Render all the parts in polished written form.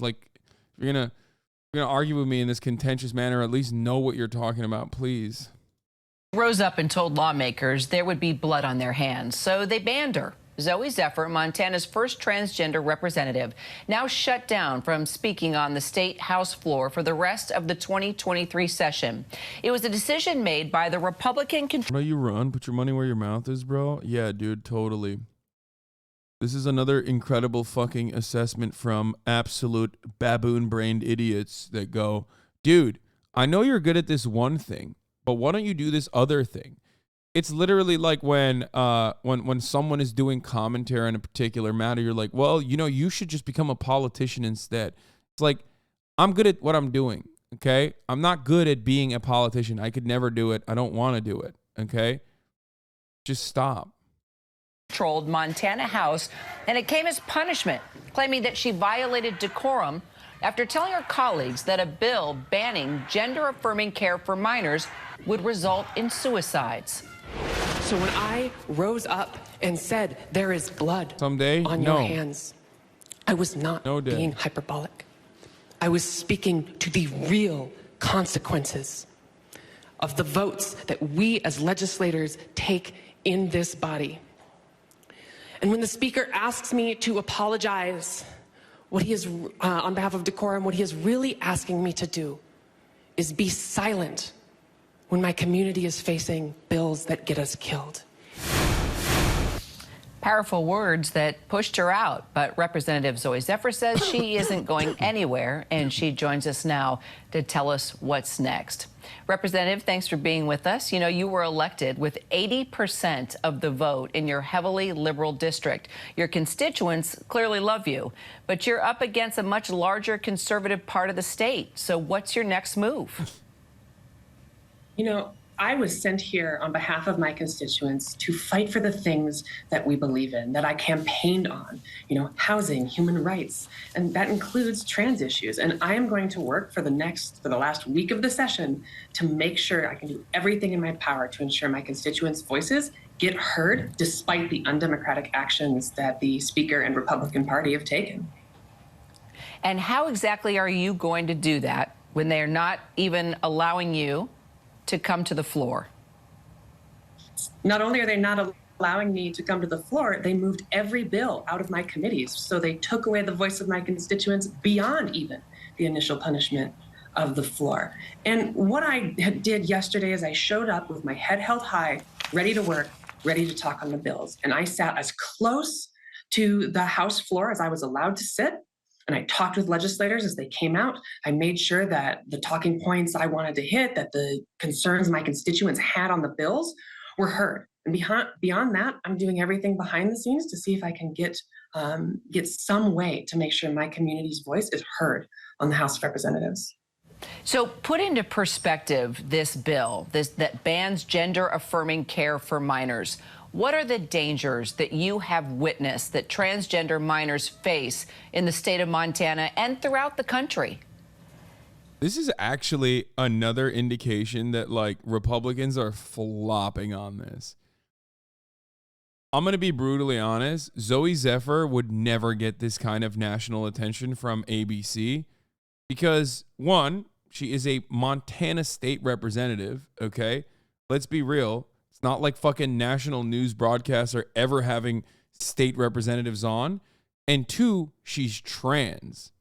Like, if you're gonna argue with me in this contentious manner, at least know what you're talking about, please. Rose up and told lawmakers there would be blood on their hands, so they banned her. Zooey Zephyr, Montana's first transgender representative, now shut down from speaking on the state House floor for the rest of the 2023 session. It was a decision made by the Republican. Why you run? Put your money where your mouth is, bro. Yeah, dude, totally. This is another incredible fucking assessment from absolute baboon-brained idiots that go, dude, I know you're good at this one thing, but why don't you do this other thing? It's literally like when someone is doing commentary on a particular matter, you're like, well, you know, you should just become a politician instead. It's like, I'm good at what I'm doing, okay? I'm not good at being a politician. I could never do it. I don't want to do it, okay? Just stop. Controlled Montana House, and it came as punishment, claiming that she violated decorum after telling her colleagues that a bill banning gender-affirming care for minors would result in suicides. So when I rose up and said there is blood someday on your hands, I was not being hyperbolic. I was speaking to the real consequences of the votes that we as legislators take in this body. And when the speaker asks me to apologize, what he is, on behalf of decorum, what he is really asking me to do is be silent when my community is facing bills that get us killed. Powerful words that pushed her out, but Representative Zooey Zephyr says she isn't going anywhere, and she joins us now to tell us what's next. Representative, thanks for being with us. You know, you were elected with 80% of the vote in your heavily liberal district. Your constituents clearly love you, but you're up against a much larger conservative part of the state. So what's your next move? You know, I was sent here on behalf of my constituents to fight for the things that we believe in, that I campaigned on, you know, housing, human rights, and that includes trans issues. And I am going to work for the last week of the session to make sure I can do everything in my power to ensure my constituents' voices get heard despite the undemocratic actions that the Speaker and Republican Party have taken. And how exactly are you going to do that when they're not even allowing you to come to the floor? Not only are they not allowing me to come to the floor, they moved every bill out of my committees. So they took away the voice of my constituents beyond even the initial punishment of the floor. And what I did yesterday is I showed up with my head held high, ready to work, ready to talk on the bills. And I sat as close to the House floor as I was allowed to sit. And I talked with legislators as they came out. I made sure that the talking points I wanted to hit, that the concerns my constituents had on the bills were heard. And beyond that, I'm doing everything behind the scenes to see if I can get some way to make sure my community's voice is heard on the House of Representatives. So put into perspective this bill that bans gender-affirming care for minors. What are the dangers that you have witnessed that transgender minors face in the state of Montana and throughout the country? This is actually another indication that, like, Republicans are flopping on this. I'm going to be brutally honest. Zooey Zephyr would never get this kind of national attention from ABC because, one, she is a Montana state representative, okay? Let's be real. It's not like fucking national news broadcasts are ever having state representatives on. And two, she's trans.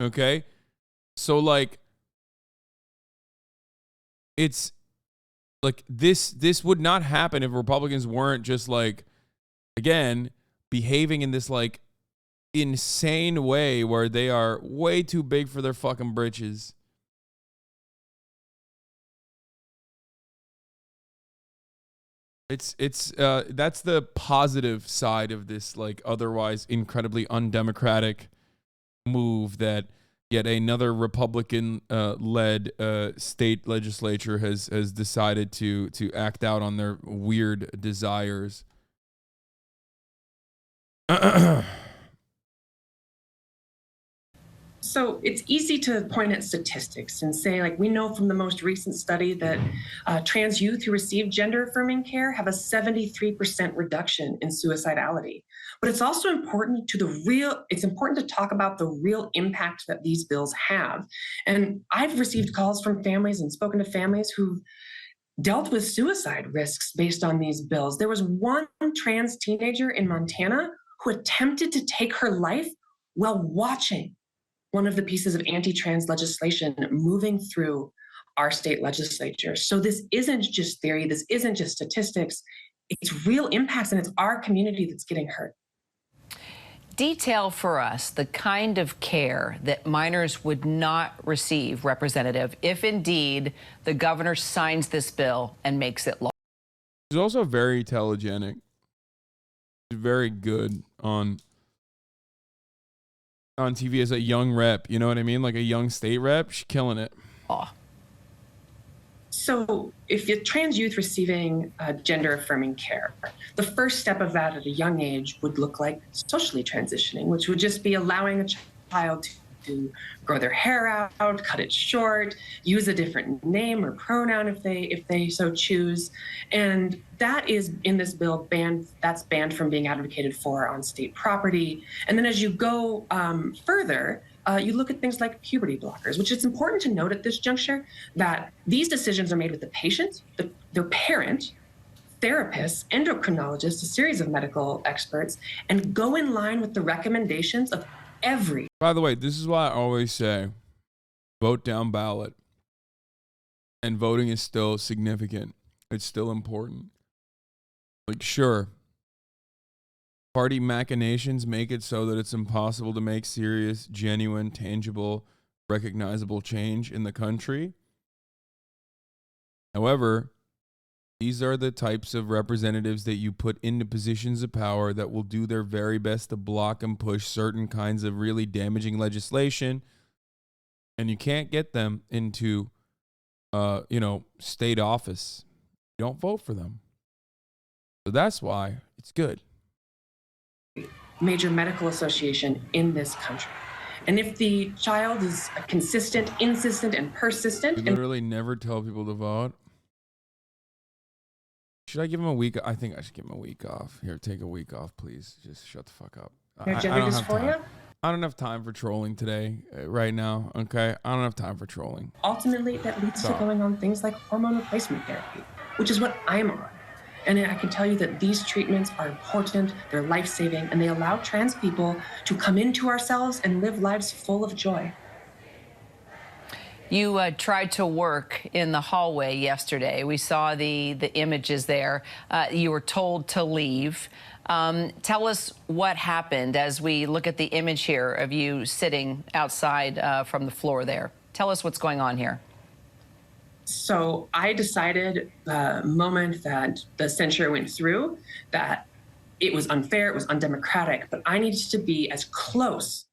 Okay? So, like, it's like this would not happen if Republicans weren't just, like, again, behaving in this, like, insane way where they are way too big for their fucking britches. That's the positive side of this, like, otherwise incredibly undemocratic move that yet another Republican led state legislature has decided to act out on their weird desires. So it's easy to point at statistics and say, like, we know from the most recent study that trans youth who receive gender-affirming care have a 73% reduction in suicidality. But it's also important it's important to talk about the real impact that these bills have. And I've received calls from families and spoken to families who've dealt with suicide risks based on these bills. There was one trans teenager in Montana who attempted to take her life while watching one of the pieces of anti-trans legislation moving through our state legislature. So this isn't just theory, this isn't just statistics, it's real impacts, and it's our community that's getting hurt. Detail for us the kind of care that minors would not receive, Representative, if indeed the governor signs this bill and makes it law. She's also very telegenic. She's very good on TV as a young rep. You know what I mean? Like a young state rep. She's killing it. Oh. So if a trans youth receiving gender affirming care, the first step of that at a young age would look like socially transitioning, which would just be allowing a child to grow their hair out, cut it short, use a different name or pronoun if they so choose. And that is in this bill that's banned from being advocated for on state property. And then as you go further, you look at things like puberty blockers, which it's important to note at this juncture that these decisions are made with the patient, their parent, therapists, endocrinologists, a series of medical experts, and go in line with the recommendations of every. By the way, this is why I always say vote down ballot. And voting is still significant. It's still important. Like, sure, party machinations make it so that it's impossible to make serious, genuine, tangible, recognizable change in the country. However, these are the types of representatives that you put into positions of power that will do their very best to block and push certain kinds of really damaging legislation. And you can't get them into, state office. You don't vote for them. So that's why it's good. Major medical association in this country. And if the child is consistent, insistent, and persistent. You literally never tell people to vote. Should I give him a week? I think I should give him a week off. Here, take a week off, please. Just shut the fuck up. Gender dysphoria? I don't have time for trolling today, right now, okay? I don't have time for trolling. Ultimately, that leads to going on things like hormone replacement therapy, which is what I'm on. And I can tell you that these treatments are important, they're life-saving, and they allow trans people to come into ourselves and live lives full of joy. You tried to work in the hallway yesterday. We saw the images there. You were told to leave. Tell us what happened as we look at the image here of you sitting outside from the floor there. Tell us what's going on here. So I decided the moment that the censure went through that it was unfair, it was undemocratic, but I needed to be as close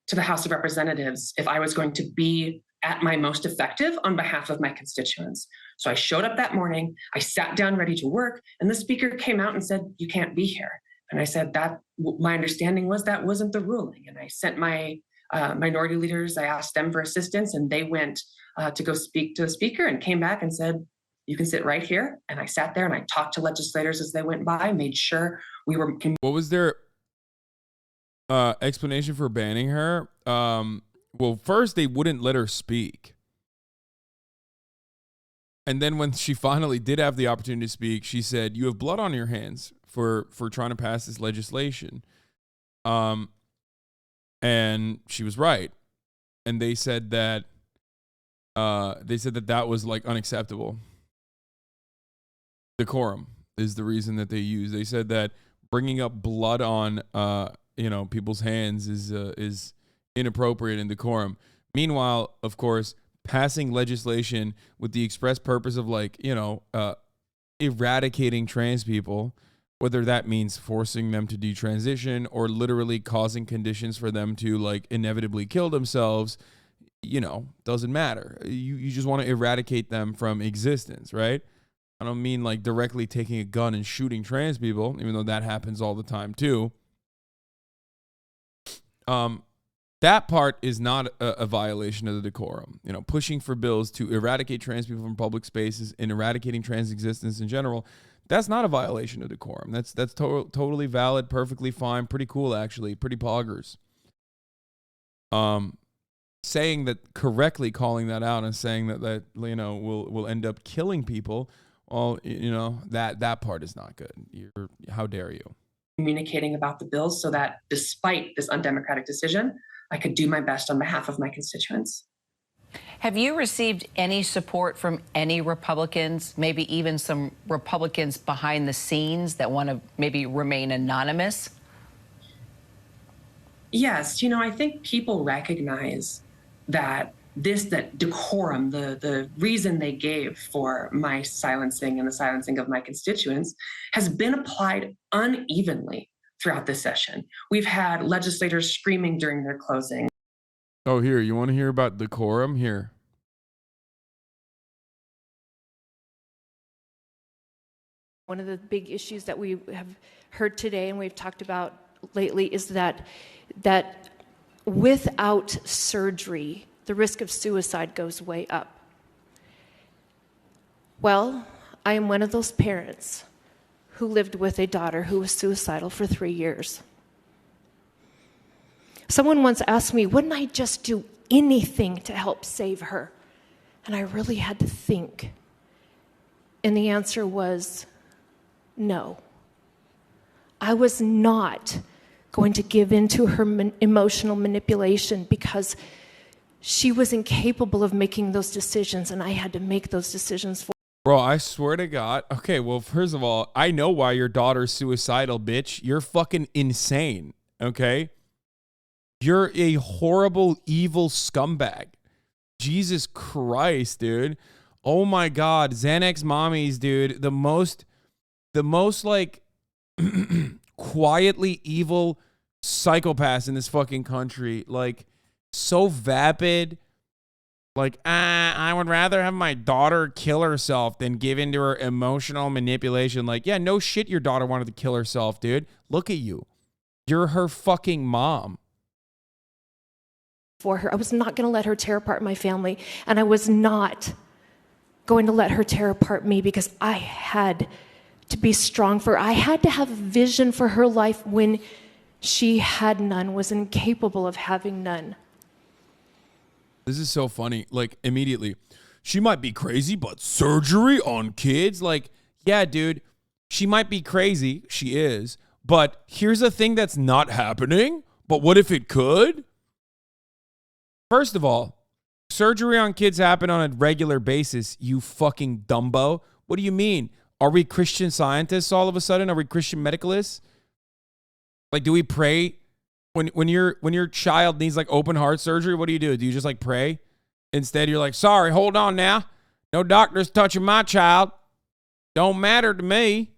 to the House of Representatives if I was going to be at my most effective on behalf of my constituents. So I showed up that morning, I sat down ready to work, and the speaker came out and said, "You can't be here." And I said that my understanding was that wasn't the ruling. And I sent my minority leaders, I asked them for assistance, and they went to go speak to the speaker and came back and said, "You can sit right here." And I sat there and I talked to legislators as they went by, made sure we were. What was their explanation for banning her? Well, first they wouldn't let her speak. And then when she finally did have the opportunity to speak, she said, "You have blood on your hands for trying to pass this legislation." And she was right. And they said that that was like unacceptable. Decorum is the reason that they use. They said that bringing up blood on people's hands is inappropriate and decorum. Meanwhile, of course, passing legislation with the express purpose of eradicating trans people, whether that means forcing them to detransition or literally causing conditions for them to inevitably kill themselves, doesn't matter. You just want to eradicate them from existence, right? I don't mean directly taking a gun and shooting trans people, even though that happens all the time too. That part is not a violation of the decorum. You know, pushing for bills to eradicate trans people from public spaces and eradicating trans existence in general, that's not a violation of decorum. That's totally valid, perfectly fine, pretty cool actually, pretty poggers. Saying that, correctly calling that out and saying that you know will end up killing people, well, you know, that part is not good. How dare you? Communicating about the bills so that despite this undemocratic decision, I could do my best on behalf of my constituents. Have you received any support from any Republicans, maybe even some Republicans behind the scenes that want to maybe remain anonymous? Yes, you know, I think people recognize that that decorum, the reason they gave for my silencing and the silencing of my constituents, has been applied unevenly throughout this session. We've had legislators screaming during their closing. Oh, here, you want to hear about decorum? Here. One of the big issues that we have heard today and we've talked about lately is that without surgery, the risk of suicide goes way up. Well, I am one of those parents who lived with a daughter who was suicidal for 3 years. Someone once asked me, wouldn't I just do anything to help save her? And I really had to think. And the answer was no. I was not going to give in to her emotional manipulation because she was incapable of making those decisions, and I had to make those decisions for her. Bro, I swear to God. Okay, well, first of all, I know why your daughter's suicidal, bitch. You're fucking insane, okay? You're a horrible, evil scumbag. Jesus Christ, dude. Oh my God. Xanax mommies, dude. The most like quietly evil psychopaths in this fucking country. Like, so vapid. Like, I would rather have my daughter kill herself than give into her emotional manipulation. Like, yeah, no shit your daughter wanted to kill herself, dude. Look at you. You're her fucking mom. For her. I was not going to let her tear apart my family, and I was not going to let her tear apart me because I had to be strong for her. I had to have vision for her life when she had none, was incapable of having none. This is so funny. Like, immediately, she might be crazy, but surgery on kids? Like, yeah, dude, she might be crazy. She is. But here's a thing that's not happening. But what if it could? First of all, surgery on kids happen on a regular basis, you fucking dumbo. What do you mean? Are we Christian scientists all of a sudden? Are we Christian medicalists? Like, do we pray when your child needs like open heart surgery? What do? Do you just like pray? Instead, you're like, sorry, hold on now. No doctor's touching my child. Don't matter to me.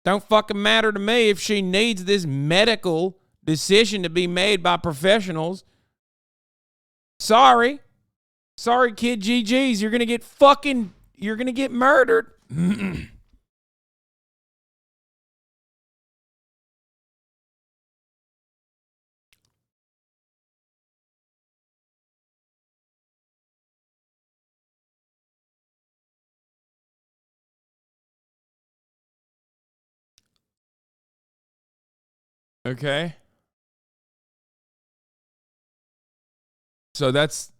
Don't fucking matter to me if she needs this medical decision to be made by professionals. Sorry, kid GGs. You're going to get murdered. Okay. So that's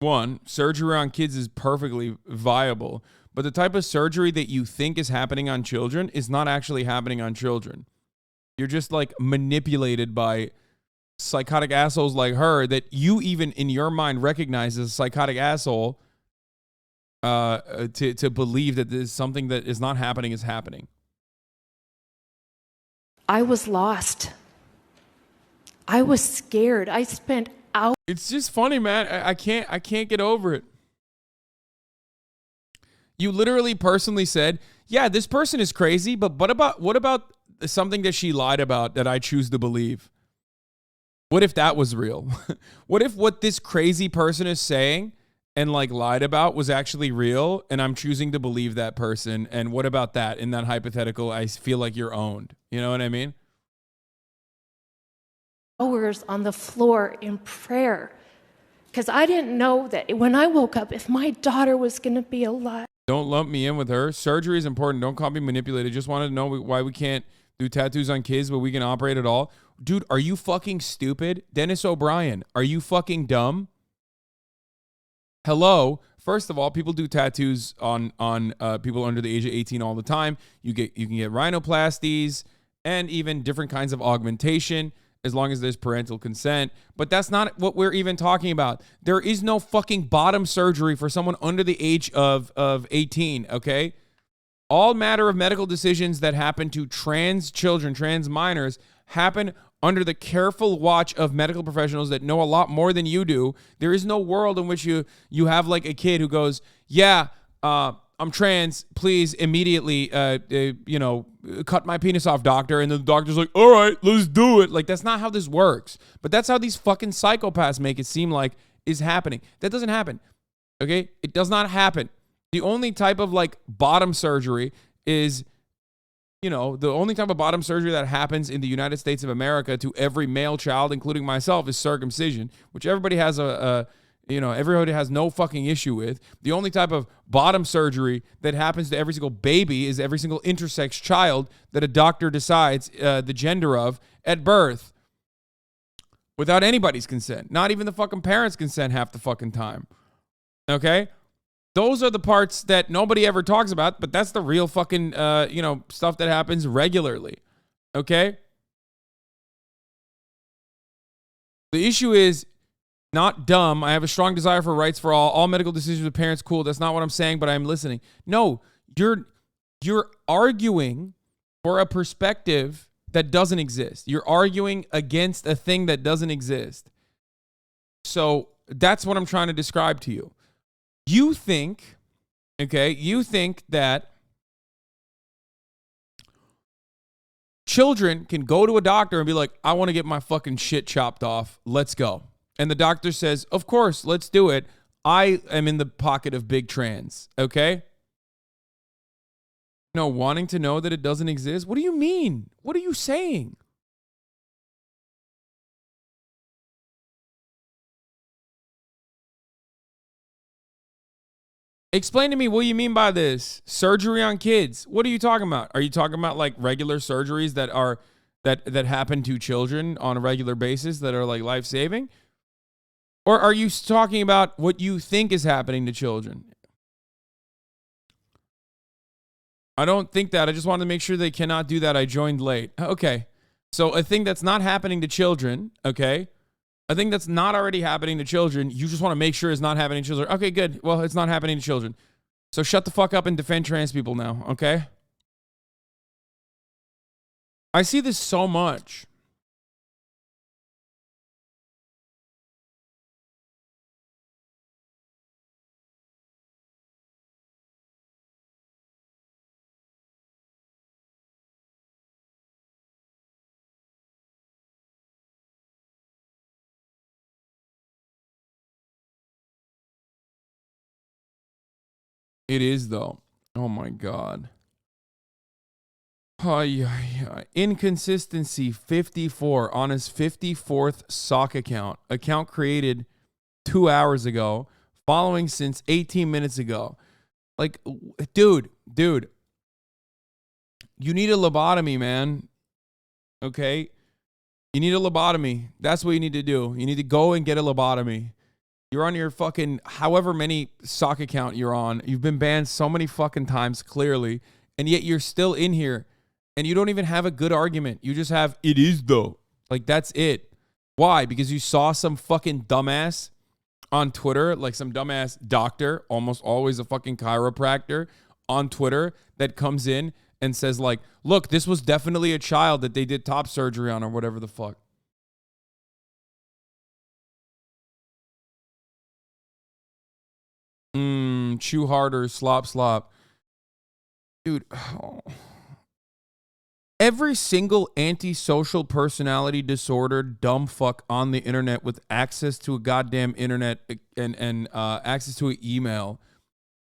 one. Surgery on kids is perfectly viable. But the type of surgery that you think is happening on children is not actually happening on children. You're just like manipulated by psychotic assholes like her that you even in your mind recognize as a psychotic asshole to believe that there's something that is not happening is happening. I was lost. I was scared. I spent hours. It's just funny, man. I can't get over it. You literally personally said, yeah, this person is crazy, but what about something that she lied about that I choose to believe? What if that was real? What if what this crazy person is saying and like lied about was actually real and I'm choosing to believe that person? And what about that? In that hypothetical, I feel like you're owned. You know what I mean? hours on the floor in prayer because I didn't know that when I woke up, if my daughter was going to be alive. Don't lump me in with her. Surgery is important. Don't call me manipulated. Just wanted to know why we can't do tattoos on kids, but we can operate at all. Dude, are you fucking stupid? Dennis O'Brien, are you fucking dumb? Hello. First of all, people do tattoos on people under the age of 18 all the time. You can get rhinoplasties and even different kinds of augmentation as long as there's parental consent. But that's not what we're even talking about. There is no fucking bottom surgery for someone under the age of 18, okay? All matter of medical decisions that happen to trans children, trans minors, happen under the careful watch of medical professionals that know a lot more than you do. There is no world in which you have like a kid who goes, yeah, I'm trans, please immediately, cut my penis off, doctor. And the doctor's like, all right, let's do it. Like, that's not how this works. But that's how these fucking psychopaths make it seem like is happening. That doesn't happen, okay? It does not happen. The only type of, like, bottom surgery is, the only type of bottom surgery that happens in the United States of America to every male child, including myself, is circumcision, which everybody has everybody has no fucking issue with. The only type of bottom surgery that happens to every single baby is every single intersex child that a doctor decides the gender of at birth without anybody's consent. Not even the fucking parents' consent half the fucking time. Okay? Those are the parts that nobody ever talks about, but that's the real fucking, stuff that happens regularly. Okay? The issue is not dumb. I have a strong desire for rights for all. All medical decisions with parents, cool. That's not what I'm saying, but I'm listening. No, you're arguing for a perspective that doesn't exist. You're arguing against a thing that doesn't exist. So that's what I'm trying to describe to you. You think that children can go to a doctor and be like, I want to get my fucking shit chopped off. Let's go. And the doctor says, of course, let's do it. I am in the pocket of big trans. Okay? No, wanting to know that it doesn't exist? What do you mean? What are you saying? Explain to me what you mean by this. Surgery on kids. What are you talking about? Are you talking about like regular surgeries that happen to children on a regular basis that are like life-saving? Or are you talking about what you think is happening to children? I don't think that. I just wanted to make sure they cannot do that. I joined late. Okay. So a thing that's not happening to children, okay? A thing that's not already happening to children, you just want to make sure it's not happening to children. Okay, good. Well, it's not happening to children. So shut the fuck up and defend trans people now, okay? I see this so much. It is, though. Oh, my God. Oh, yeah. Inconsistency 54 on his 54th sock account. Account created 2 hours ago, following since 18 minutes ago. Like, dude, you need a lobotomy, man. Okay? You need a lobotomy. That's what you need to do. You need to go and get a lobotomy. You're on your fucking however many sock account you're on. You've been banned so many fucking times, clearly, and yet you're still in here, and you don't even have a good argument. You just have, it is though. Like, that's it. Why? Because you saw some fucking dumbass on Twitter, like some dumbass doctor, almost always a fucking chiropractor on Twitter that comes in and says like, look, this was definitely a child that they did top surgery on or whatever the fuck. Chew harder, slop. Dude, every single antisocial personality disorder dumb fuck on the internet with access to a goddamn internet and access to an email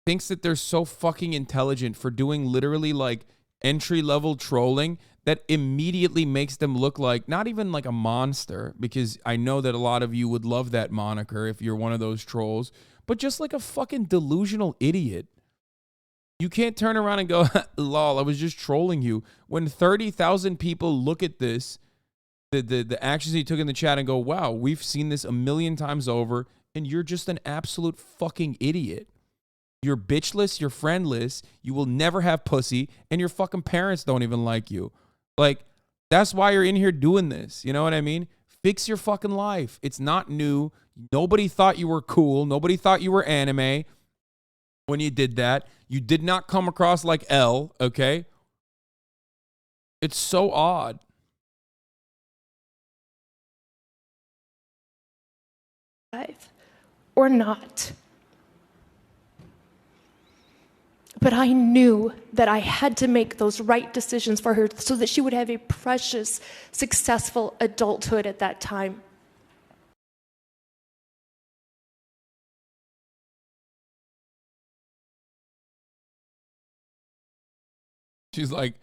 thinks that they're so fucking intelligent for doing literally like entry-level trolling that immediately makes them look like not even like a monster, because I know that a lot of you would love that moniker if you're one of those trolls, but just like a fucking delusional idiot. You can't turn around and go, lol, I was just trolling you. When 30,000 people look at this, the actions he took in the chat and go, wow, we've seen this a million times over, and you're just an absolute fucking idiot. You're bitchless, you're friendless, you will never have pussy, and your fucking parents don't even like you. Like, that's why you're in here doing this. You know what I mean? Fix your fucking life. It's not new. Nobody thought you were cool. Nobody thought you were anime when you did that. You did not come across like L, okay? It's so odd. Or not. But I knew that I had to make those right decisions for her so that she would have a precious, successful adulthood at that time. She's like,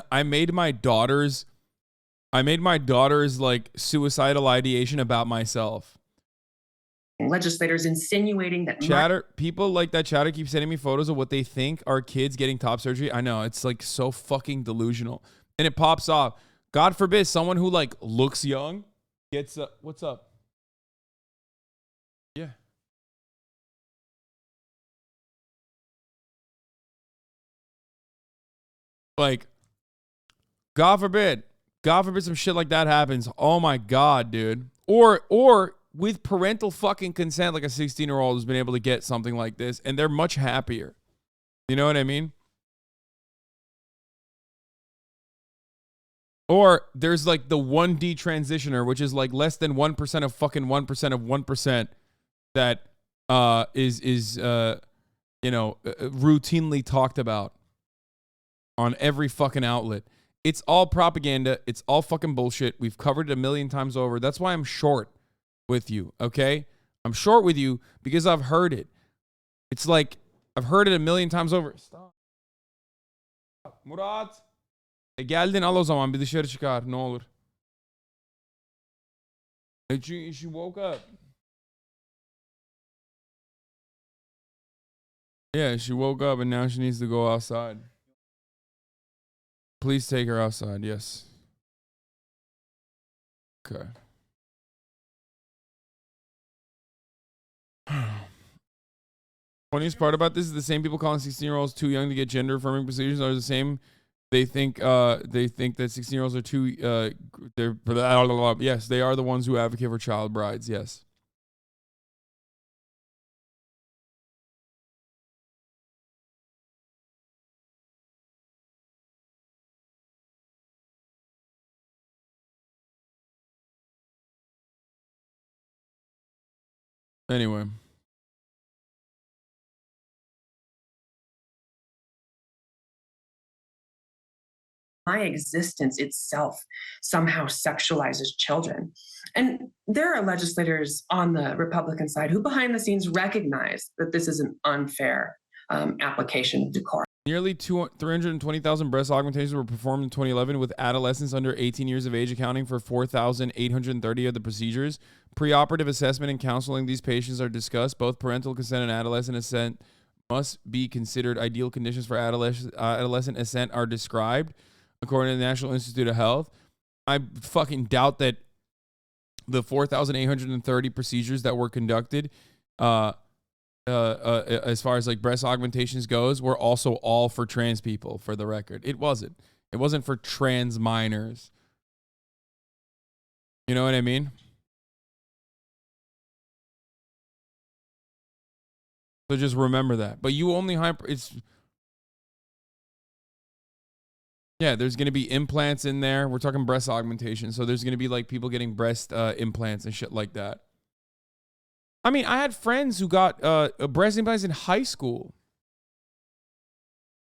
I made my daughter's like suicidal ideation about myself. Legislators insinuating that people like that chatter keep sending me photos of what they think are kids getting top surgery. I know, it's like so fucking delusional, and it pops off. God forbid someone who like looks young gets what's up? Yeah. Like, God forbid some shit like that happens. Oh my God, dude. Or with parental fucking consent, like a 16-year-old has been able to get something like this, and they're much happier. You know what I mean? Or there's like the 1D transitioner, which is like less than 1% of fucking 1% of 1% that is routinely talked about on every fucking outlet. It's all propaganda. It's all fucking bullshit. We've covered it a million times over. That's why I'm short with you, okay? I'm short with you because I've heard it. It's like I've heard it a million times over. Stop. Murat. Geldin al o zaman bir dışarı çıkar ne olur. She woke up. Yeah, she woke up and now she needs to go outside. Please take her outside, yes. Okay. Funniest part about this is the same people calling 16-year-olds too young to get gender-affirming procedures are the same. They think that 16-year-olds are too. Yes, they are the ones who advocate for child brides. Yes. Anyway. My existence itself somehow sexualizes children. And there are legislators on the Republican side who behind the scenes recognize that this is an unfair application of decorum. Nearly 320,000 breast augmentations were performed in 2011, with adolescents under 18 years of age accounting for 4,830 of the procedures. Preoperative assessment and counseling these patients are discussed. Both parental consent and adolescent assent must be considered. Ideal conditions for adolescent assent are described, according to the National Institute of Health. I fucking doubt that the 4,830 procedures that were conducted, as far as like breast augmentations goes, were also all for trans people, for the record. It wasn't. It wasn't for trans minors. You know what I mean? So just remember that. But you only yeah, there's going to be implants in there. We're talking breast augmentation. So there's going to be like people getting breast implants and shit like that. I mean, I had friends who got breast implants in high school.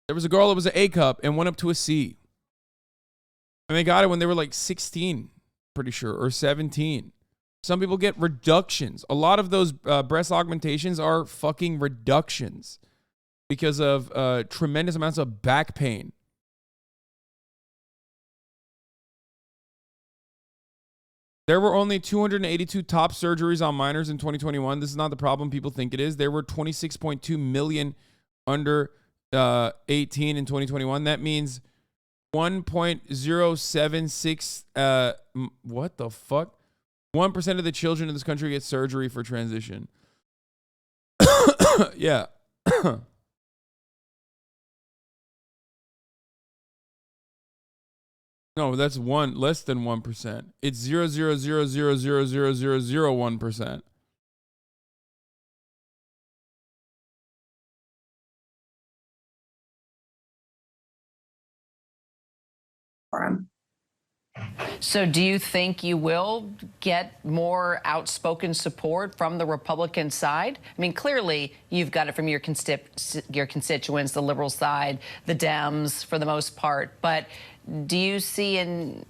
There was a girl that was an A cup and went up to a C. And they got it when they were like 16, pretty sure, or 17. Some people get reductions. A lot of those breast augmentations are fucking reductions because of tremendous amounts of back pain. There were only 282 top surgeries on minors in 2021. This is not the problem people think it is. There were 26.2 million under 18 in 2021. That means 1.076, what the fuck? 1% of the children in this country get surgery for transition. Yeah. No, that's less than 1%. It's 0.000000001%. So do you think you will get more outspoken support from the Republican side? I mean, clearly you've got it from your constituents, the liberal side, the Dems for the most part. But do you see in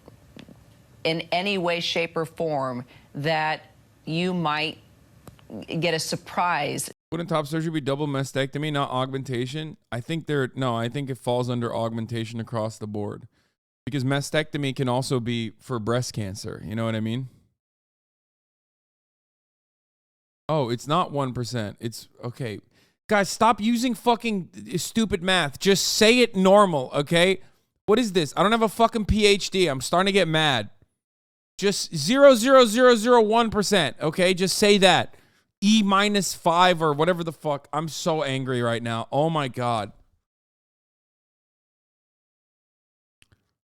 any way, shape, or form that you might get a surprise? Wouldn't top surgery be double mastectomy, not augmentation? I think it falls under augmentation across the board. Because mastectomy can also be for breast cancer. You know what I mean? Oh, it's not 1%. It's okay. Guys, stop using fucking stupid math. Just say it normal, okay? What is this? I don't have a fucking PhD. I'm starting to get mad. Just 0.00001%, okay? Just say that. E-5 or whatever the fuck. I'm so angry right now. Oh my God.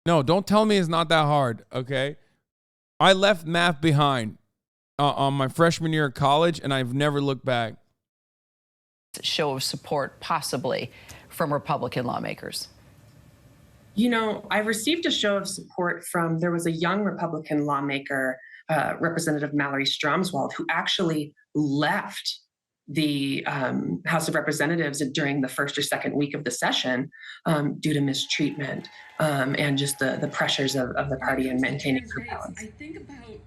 No, don't tell me it's not that hard, okay? I left math behind on my freshman year of college, and I've never looked back. Show of support, possibly, from Republican lawmakers. You know, I received a show of support there was a young Republican lawmaker, Representative Mallory Stromswald, who actually left the House of Representatives during the first or second week of the session due to mistreatment and just the pressures of the party and maintaining her balance.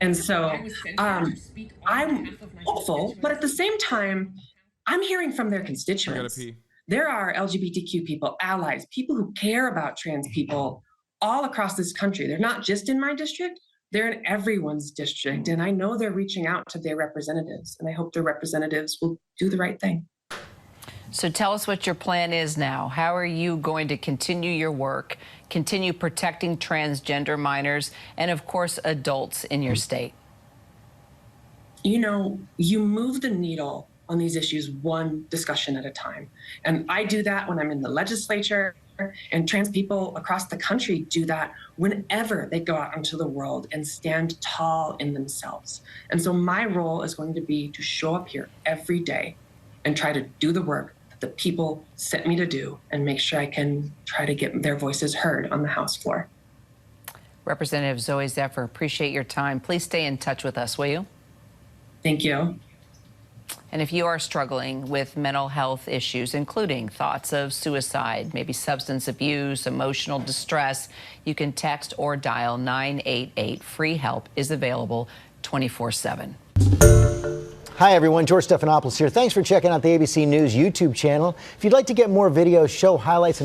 And so I'm hopeful, but at the same time, I'm hearing from their constituents. There are LGBTQ people, allies, people who care about trans people all across this country. They're not just in my district. They're in everyone's district, and I know they're reaching out to their representatives, and I hope their representatives will do the right thing. So tell us what your plan is now. How are you going to continue your work, continue protecting transgender minors, and of course, adults in your state? You know, you move the needle on these issues one discussion at a time. And I do that when I'm in the legislature, and trans people across the country do that whenever they go out into the world and stand tall in themselves. And so my role is going to be to show up here every day and try to do the work that the people sent me to do and make sure I can try to get their voices heard on the House floor. Representative Zooey Zephyr, appreciate your time. Please stay in touch with us, will you? Thank you. And if you are struggling with mental health issues, including thoughts of suicide, maybe substance abuse, emotional distress, you can text or dial 988. Free help is available 24/7. Hi, everyone. George Stephanopoulos here. Thanks for checking out the ABC News YouTube channel. If you'd like to get more videos, show highlights, and